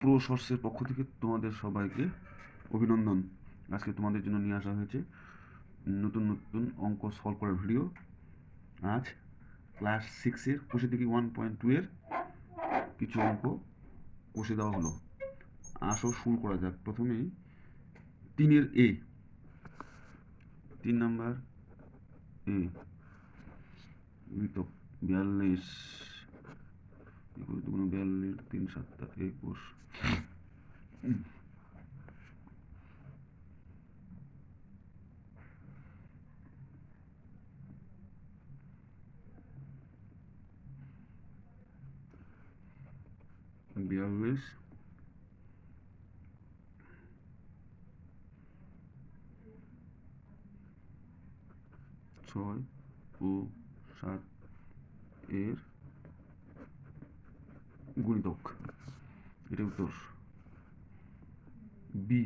Pro সোর্সের পক্ষ থেকে তোমাদের সবাইকে অভিনন্দন। আজকে তোমাদের জন্য নিয়ে আসা হয়েছে নতুন নতুন অঙ্ক সলভ করার ভিডিও। আজ ক্লাস 6-এর কষে দেখি 1.2 এর কিছু অঙ্ক কষে দেওয়া হলো। আসো শুরু করা যাক। প্রথমেই 3-এর এ, 3 নাম্বার এ, তো 42, 42, 3 7 21, বিয়াল্লিশ, 6 ও 7 এর গুণিতক। এটা উত্তর। বি,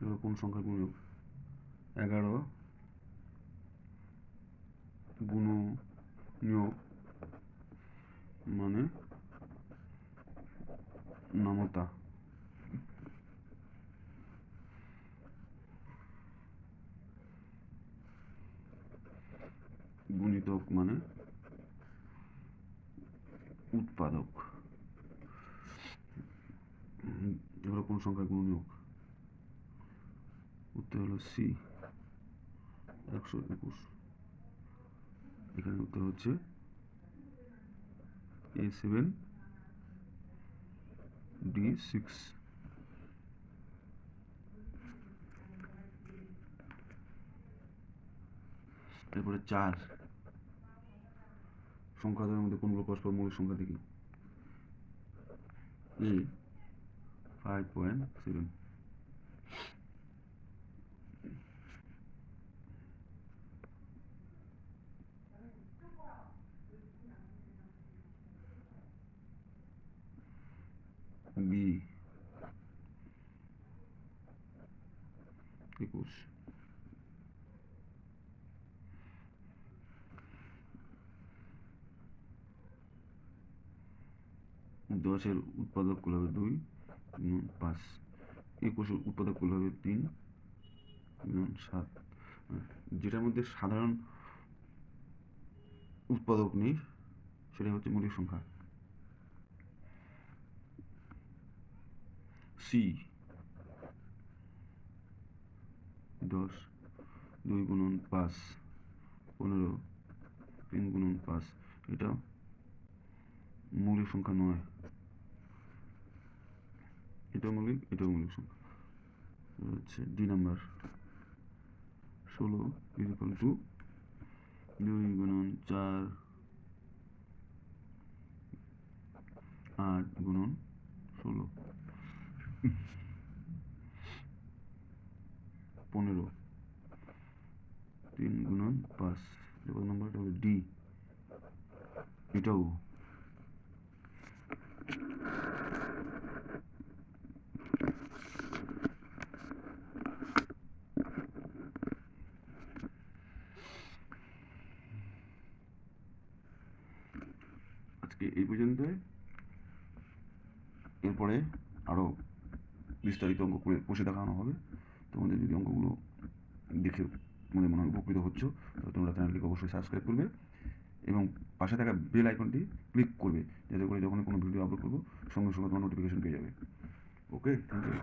এবার কোন সংখ্যার গুণিতক? 11 গুণনীয়ক মানে নামতা। গুণিতক মানে উৎপাদক। এগুলো কোন সংখ্যার গুণনীয়ক? উত্তর হলো সি, 121। এখানে উত্তর হচ্ছে A7 D6। এরপরে 4 সংখ্যাদের মধ্যে কোনগুলো পরস্পর মৌলিক সংখ্যা দেখি। A 5.7, B 21, দশের উৎপাদক কুল হবে 2 গুণ 5, 21-এর উৎপাদক কুল হবে 3 গুণ 7। যেটার মধ্যে সাধারণ উৎপাদক নেই সেটা হচ্ছে মৌলিক সংখ্যা। সি 10, 2 গুণন 5, 15, 3 গুণন 5। এটা মৌলিক সংখ্যা নয়। এটাও মৌলিক, এটাও মৌলিক সংখ্যা। হচ্ছে ডি নাম্বার 16 ইকুয়াল টু 2 গুণন 4, 8 গুণন 16, 15, 3 গুণন 5। কত নম্বর? এটা হবে ডি। এটাও আজকে এই পর্যন্তই। এরপরে আরও বিস্তারিত অঙ্ক করে কষে দেখানো হবে। তোমাদের যদি অঙ্কগুলো দেখে তোমাদের মনে হয় উপকৃত হচ্ছ, তাহলে তোমরা চ্যানেলটিকে অবশ্যই সাবস্ক্রাইব করবে এবং পাশে থাকা বেল আইকনটি ক্লিক করবে, যাতে করে যখন কোনো ভিডিও আপলোড করবো সঙ্গে সঙ্গে তোমার নোটিফিকেশন পেয়ে যাবে। ওকে, থ্যাংক ইউ।